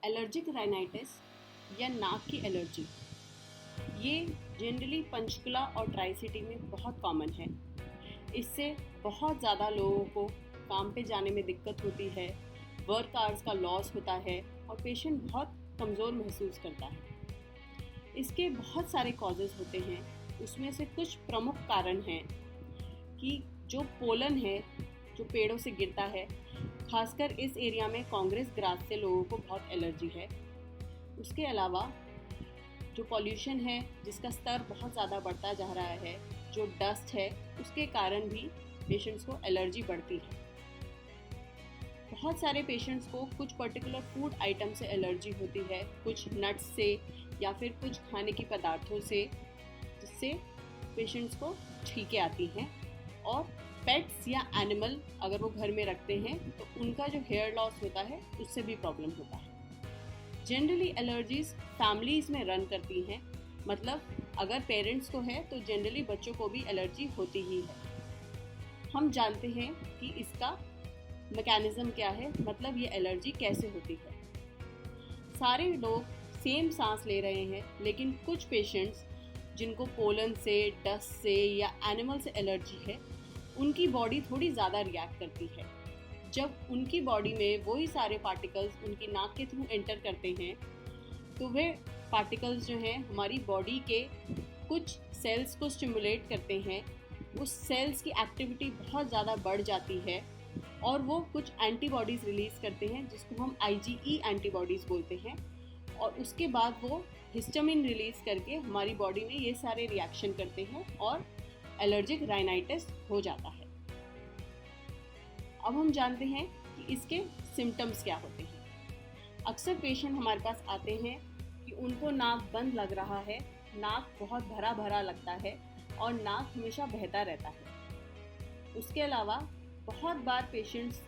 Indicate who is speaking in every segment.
Speaker 1: Allergic rhinitis या नाक की एलर्जी ये जनरली पंचकुला और ट्राई सिटी में बहुत कॉमन है। इससे बहुत ज़्यादा लोगों को काम पे जाने में दिक्कत होती है, वर्क आवर्स का लॉस होता है और पेशेंट बहुत कमज़ोर महसूस करता है। इसके बहुत सारे कॉजेज़ होते हैं। उसमें से कुछ प्रमुख कारण हैं कि जो पोलन है जो पेड़ों से गिरता है, खासकर इस एरिया में कांग्रेस ग्रास से लोगों को बहुत एलर्जी है। उसके अलावा जो पॉल्यूशन है जिसका स्तर बहुत ज़्यादा बढ़ता जा रहा है, जो डस्ट है उसके कारण भी पेशेंट्स को एलर्जी बढ़ती है। बहुत सारे पेशेंट्स को कुछ पर्टिकुलर फूड आइटम से एलर्जी होती है, कुछ नट्स से या फिर कुछ खाने के पदार्थों से, जिससे पेशेंट्स को छींकें आती हैं। और पेट्स या एनिमल अगर वो घर में रखते हैं तो उनका जो हेयर लॉस होता है उससे भी प्रॉब्लम होता है। जनरली एलर्जीज फैमिलीज़ में रन करती हैं, मतलब अगर पेरेंट्स को है तो जनरली बच्चों को भी एलर्जी होती ही है। हम जानते हैं कि इसका मैकेनिज्म क्या है, मतलब ये एलर्जी कैसे होती है। सारे लोग सेम सांस ले रहे हैं, लेकिन कुछ पेशेंट्स जिनको पोलन से, डस्ट से या एनिमल से एलर्जी है, उनकी बॉडी थोड़ी ज़्यादा रिएक्ट करती है। जब उनकी बॉडी में वही सारे पार्टिकल्स उनकी नाक के थ्रू एंटर करते हैं तो वे पार्टिकल्स जो हैं हमारी बॉडी के कुछ सेल्स को स्टिमुलेट करते हैं। उस सेल्स की एक्टिविटी बहुत ज़्यादा बढ़ जाती है और वो कुछ एंटीबॉडीज़ रिलीज़ करते हैं जिसको हम IgE एंटीबॉडीज़ बोलते हैं। और उसके बाद वो हिस्टामिन रिलीज़ करके हमारी बॉडी में ये सारे रिएक्शन करते हैं और एलर्जिक राइनाइटिस हो जाता है। अब हम जानते हैं कि इसके सिम्टम्स क्या होते हैं। अक्सर पेशेंट हमारे पास आते हैं कि उनको नाक बंद लग रहा है, नाक बहुत भरा भरा लगता है और नाक हमेशा बहता रहता है। उसके अलावा बहुत बार पेशेंट्स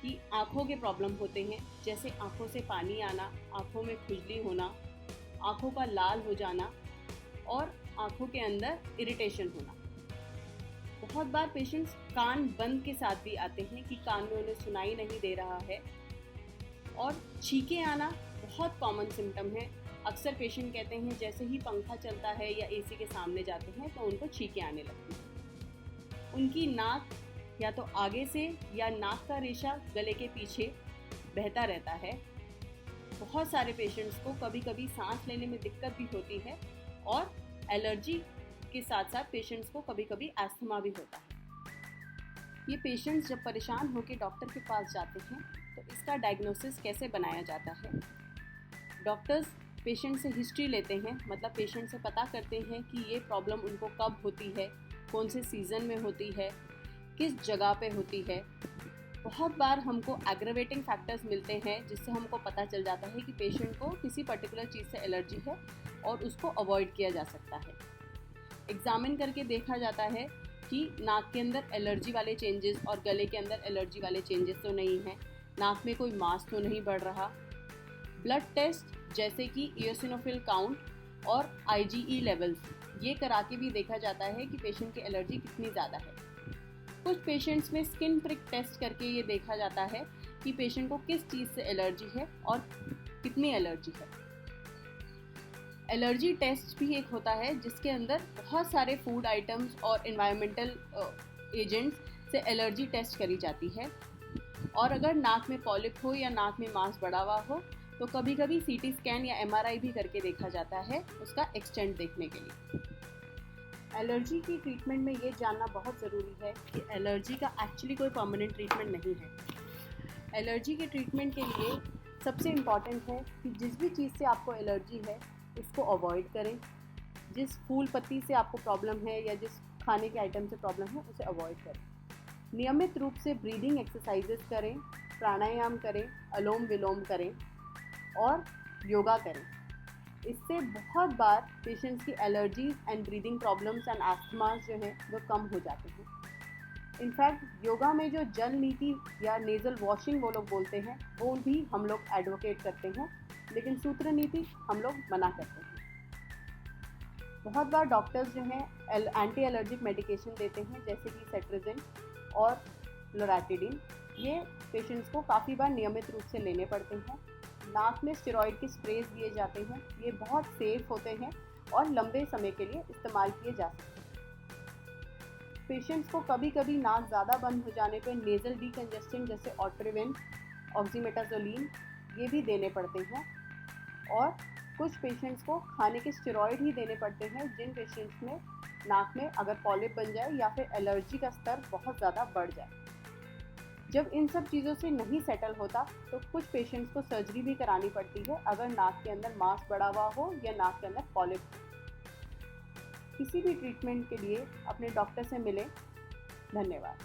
Speaker 1: की आँखों के प्रॉब्लम होते हैं, जैसे आँखों से पानी आना, आँखों में खुजली होना, आँखों का लाल हो जाना और आँखों के अंदर इरिटेशन होना। बहुत बार पेशेंट्स कान बंद के साथ भी आते हैं कि कान में उन्हें सुनाई नहीं दे रहा है। और छींकें आना बहुत कॉमन सिम्टम है। अक्सर पेशेंट कहते हैं जैसे ही पंखा चलता है या AC के सामने जाते हैं तो उनको छींकें आने लगती हैं। उनकी नाक या तो आगे से या नाक का रेशा गले के पीछे बहता रहता है। बहुत सारे पेशेंट्स को कभी कभी सांस लेने में दिक्कत भी होती है और एलर्जी के साथ साथ पेशेंट्स को कभी कभी अस्थमा भी होता है। ये पेशेंट्स जब परेशान होकर डॉक्टर के पास जाते हैं तो इसका डायग्नोसिस कैसे बनाया जाता है। डॉक्टर्स पेशेंट से हिस्ट्री लेते हैं, मतलब पेशेंट से पता करते हैं कि ये प्रॉब्लम उनको कब होती है, कौन से सीज़न में होती है, किस जगह पे होती है। बहुत बार हमको एग्रावेटिंग फैक्टर्स मिलते हैं जिससे हमको पता चल जाता है कि पेशेंट को किसी पर्टिकुलर चीज़ से एलर्जी है और उसको अवॉइड किया जा सकता है। एग्जामिन करके देखा जाता है कि नाक के अंदर एलर्जी वाले चेंजेस और गले के अंदर एलर्जी वाले चेंजेस तो नहीं हैं, नाक में कोई मास तो नहीं बढ़ रहा। ब्लड टेस्ट जैसे कि इयोसिनोफिल काउंट और IgE लेवल्स ये करा के भी देखा जाता है कि पेशेंट की एलर्जी कितनी ज़्यादा है। कुछ पेशेंट्स में स्किन प्रिक टेस्ट करके ये देखा जाता है कि पेशेंट को किस चीज़ से एलर्जी है और कितनी एलर्जी है। एलर्जी टेस्ट भी एक होता है जिसके अंदर बहुत सारे फूड आइटम्स और एनवायरमेंटल एजेंट्स से एलर्जी टेस्ट करी जाती है। और अगर नाक में पॉलिप हो या नाक में मांस बढ़ा हुआ हो तो कभी कभी CT स्कैन या MRI भी करके देखा जाता है उसका एक्सटेंट देखने के लिए। एलर्जी की ट्रीटमेंट में ये जानना बहुत ज़रूरी है कि एलर्जी का एक्चुअली कोई परमानेंट ट्रीटमेंट नहीं है। एलर्जी के ट्रीटमेंट के लिए सबसे इम्पॉर्टेंट है कि जिस भी चीज़ से आपको एलर्जी है उसको अवॉइड करें। जिस फूल पत्ती से आपको प्रॉब्लम है या जिस खाने के आइटम से प्रॉब्लम है उसे अवॉइड करें। नियमित रूप से ब्रीदिंग एक्सरसाइजेस करें, प्राणायाम करें, अनुलोम विलोम करें और योगा करें। इससे बहुत बार पेशेंट्स की allergies and breathing problems and asthmas जो हैं वो कम हो जाते हैं। इनफैक्ट योगा में जो जल नीति या नेज़ल वॉशिंग वो लोग बोलते हैं वो भी हम लोग एडवोकेट करते हैं, लेकिन सूत्र नीति हम लोग मना करते हैं। बहुत बार डॉक्टर्स जो हैं एंटी एलर्जिक मेडिकेशन देते हैं जैसे कि सेट्रिजिन और लोराटिडिन। ये पेशेंट्स को काफ़ी बार नियमित रूप से लेने पड़ते हैं। नाक में स्टेरॉइड के स्प्रेज दिए जाते हैं। ये बहुत सेफ होते हैं और लंबे समय के लिए इस्तेमाल किए जा सकते हैं। पेशेंट्स को कभी कभी नाक ज़्यादा बंद हो जाने पर नेज़ल डीकंजेस्टेंट जैसे ऑट्रिविन, ऑक्सीमेटाजोलिन ये भी देने पड़ते हैं। और कुछ पेशेंट्स को खाने के स्टेरॉइड ही देने पड़ते हैं जिन पेशेंट्स में नाक में अगर पॉलिप बन जाए या फिर एलर्जी का स्तर बहुत ज़्यादा बढ़ जाए। जब इन सब चीज़ों से नहीं सेटल होता तो कुछ पेशेंट्स को सर्जरी भी करानी पड़ती है अगर नाक के अंदर मांस बढ़ा हुआ हो या नाक के अंदर पॉलिप हो। किसी भी ट्रीटमेंट के लिए अपने डॉक्टर से मिलें। धन्यवाद।